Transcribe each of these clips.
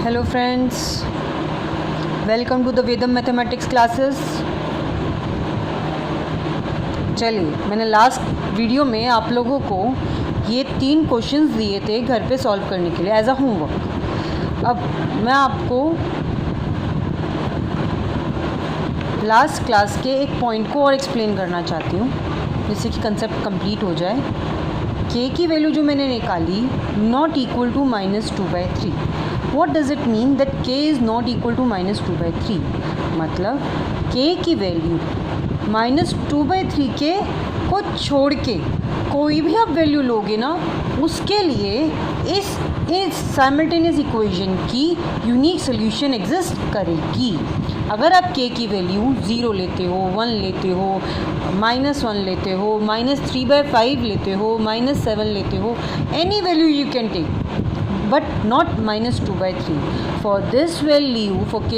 Hello friends, welcome to the Vedam mathematics classes. चलिए, मैंने last video में आप लोगों को ये 3 क्वेश्चंस दिए थे घर पे सॉल्व करने के लिए एज अ होमवर्क। अब मैं आपको लास्ट क्लास के एक पॉइंट को और एक्सप्लेन करना चाहती हूँ, जिससे कि कंसेप्ट कंप्लीट हो जाए। के की वैल्यू जो मैंने निकाली not equal to -2/3। What does it mean that k is not equal to -2/3? मतलब के की वैल्यू -2/3 के को छोड़ के कोई भी आप वैल्यू लोगे ना, उसके लिए इस साइमल्टेनियस इक्वेशन की यूनिक सोल्यूशन एग्जिस्ट करेगी। अगर आप के की वैल्यू 0 लेते हो, 1 लेते हो, -1 लेते हो, -3/5 लेते हो, -7 लेते हो, any value you can take, but not -2/3. For this value, for k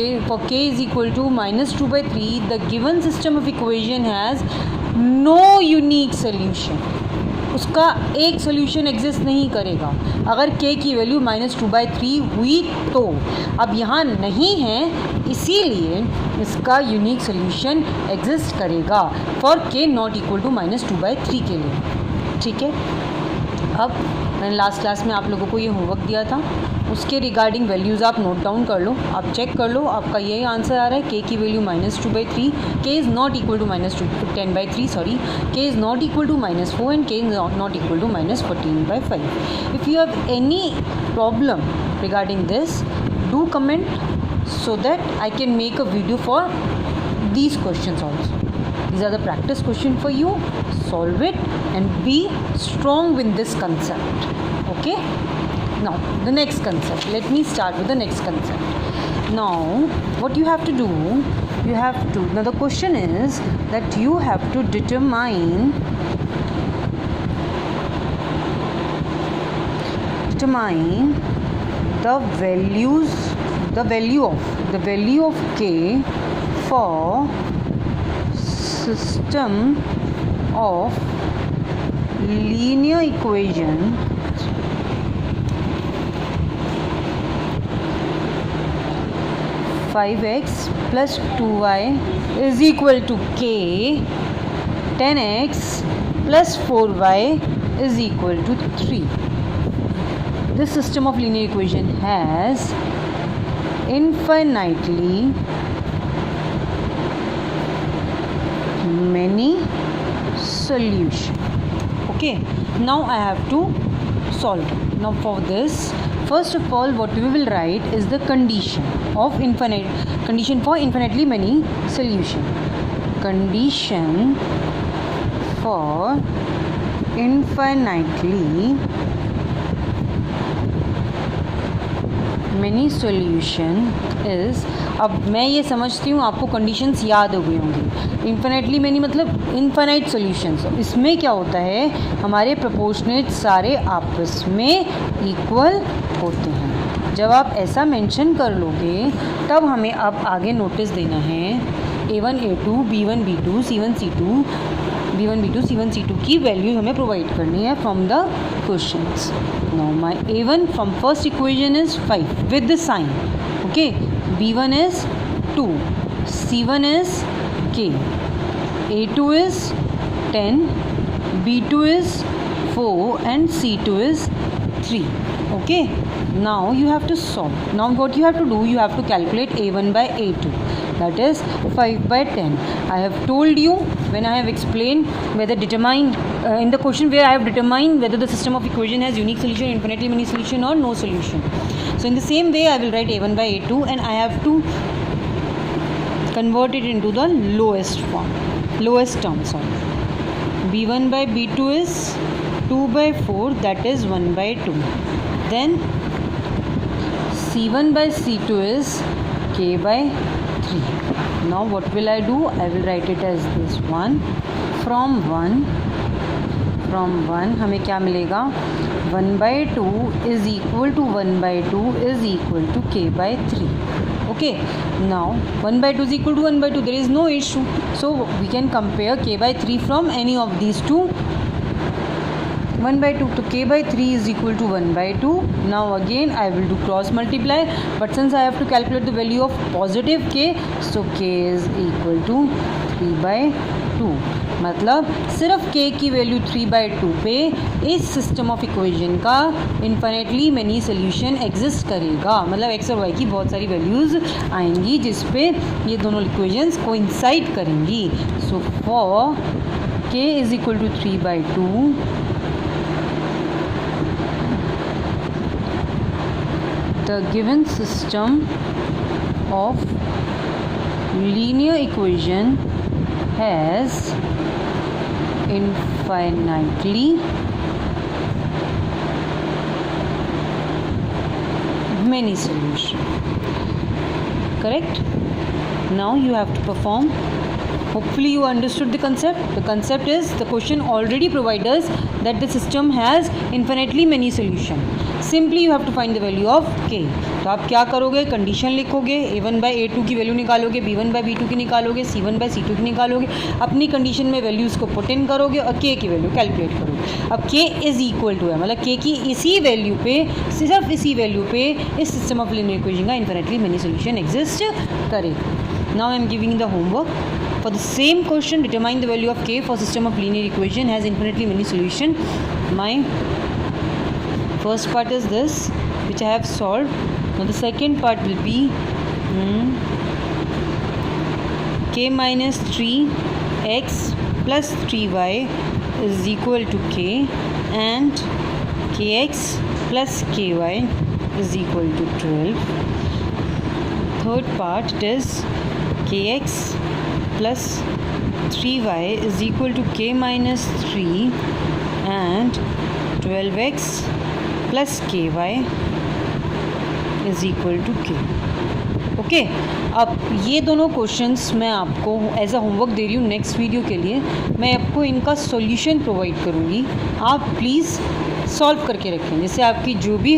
is equal to -2/3, the given system of equation has no unique solution. उसका एक सोल्यूशन एग्जिस्ट नहीं करेगा अगर k की वैल्यू -2/3 हुई तो। अब यहाँ नहीं है, इसीलिए इसका यूनिक सोल्यूशन एग्जिस्ट करेगा for k not equal to -2/3 के लिए। ठीक है, अब मैंने लास्ट क्लास में आप लोगों को ये होमवर्क दिया था, उसके रिगार्डिंग वैल्यूज़ आप नोट डाउन कर लो, आप चेक कर लो। आपका यही आंसर आ रहा है, k की value -2/3, k is not equal to -10/3, sorry, k is not equal to -4 and k is not equal to -14/5. If you have any problem regarding this, do comment so that I can make a video for these questions also. These are the practice question for you. Solve it and be strong with this concept. Okay? Now the next concept. Let me start with the next concept. Now what you have to do, now the question is that you have to determine the value of k for system of linear equation (5x plus 2y is equal to k), 10x plus 4y is equal to 3. This system of linear equation has infinitely many solution. Okay, now I have to solve. Now for this, first of all, what we will write is the condition for infinitely many solution. Condition for infinitely many solution is, अब मैं ये समझती हूँ आपको conditions याद हो गई होंगी। इन्फिनेटली मैनी मतलब इनफाइनाइट सॉल्यूशंस। इसमें क्या होता है, हमारे प्रोपोर्शनेट सारे आपस में इक्वल होते हैं। जब आप ऐसा मेंशन कर लोगे तब हमें अब आगे नोटिस देना है a1 a2 b1 b2 c1 c2 b1 b2 c1 c2 की वैल्यू हमें प्रोवाइड करनी है from the questions. Now my a1 from first equation is 5 with the sign. Okay, b1 is 2, c1 is k, a2 is 10, b2 is 4 and c2 is 3. Okay, now you have to solve. Now what you have to do, you have to calculate a1 by a2, that is 5/10. I have told you when I have explained whether in the question where I have determined whether the system of equation has unique solution, infinitely many solution or no solution. So in the same way I will write a1 by a2 and I have to convert it into the lowest term. Sorry, b1 by b2 is 2/4, that is 1/2. Then c1 by c2 is k/3. Now what will I do? I will write it as this one. From 1 हमें क्या मिलेगा, 1/2 is equal to 1/2 is equal to k/3. Okay, now 1/2 is equal to 1/2, there is no issue, so we can compare k/3 from any of these two 1/2, तो k/3 is equal to 1/2. Now again I will do cross multiply, but since I have to calculate the value of positive k, so k is equal to 3/2. मतलब सिर्फ k की value 3/2 पे इस system of equation का infinitely many solution exist करेगा. मतलब x और y की बहुत सारी वैल्यूज़ आएंगी जिस पे ये दोनों इक्वेशंस कोइंसाइड करेंगी. So for k is equal to 3/2, the given system of linear equation has infinitely many solutions. Correct? Now you have to perform. Hopefully you understood the concept. The concept is, the question already provides us that the system has infinitely many solutions. Simply you have to find the value of k. तो आप क्या करोगे, condition लिखोगे, a1/a2 की value निकालोगे, b1/b2 की निकालोगे, c1/c2 की निकालोगे, अपनी कंडीशन में वैल्यूज़ को पुट इन करोगे और k की वैल्यू कैलकुलेट करोगे. अब k इज़ इक्वल टू है, मतलब k की इसी वैल्यू पे, सिर्फ इसी वैल्यू पे इस सिस्टम ऑफ लीनियर इक्वेशन का इन्फिनेटली मेनी सोल्यूशन एग्जिस्ट करेगा. Now I am giving the homework. For the same question, determine the value of k for system of linear equation has infinitely many solution. My first part is this, which I have solved. Now the second part will be k minus 3x plus 3y is equal to k, and kx plus ky is equal to 12. Third part is kx plus 3y is equal to k minus 3 and 12x plus ky is equal to k. Okay, अब ये दोनों questions मैं आपको as a homework दे रही हूँ next video के लिए. मैं आपको इनका सॉल्यूशन प्रोवाइड करूँगी. आप प्लीज़ सॉल्व करके रखें, जिससे आपकी जो भी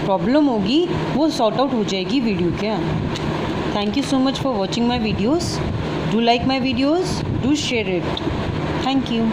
प्रॉब्लम होगी वो सॉर्ट आउट हो जाएगी वीडियो के अंदर. Thank you so much for watching my videos. Do like my videos, do share it. Thank you.